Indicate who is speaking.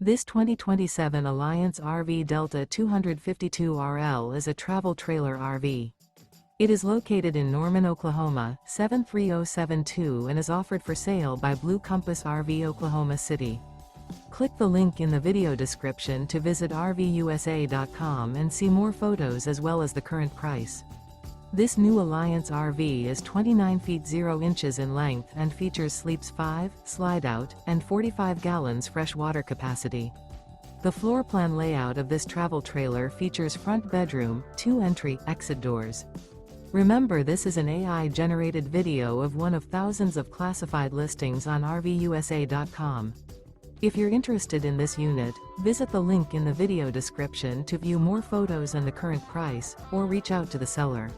Speaker 1: This 2027 Alliance RV Delta 252RL is a travel trailer RV. It is located in Norman, Oklahoma, 73072 and is offered for sale by Blue Compass RV Oklahoma City. Click the link in the video description to visit RVUSA.com and see more photos as well as the current price. This new Alliance RV is 29 feet 0 inches in length and features sleeps 5, slide-out, and 45 gallons fresh water capacity. The floor plan layout of this travel trailer features front bedroom, 2 entry/exit doors. Remember, this is an AI-generated video of one of thousands of classified listings on RVUSA.com. If you're interested in this unit, visit the link in the video description to view more photos and the current price, or reach out to the seller.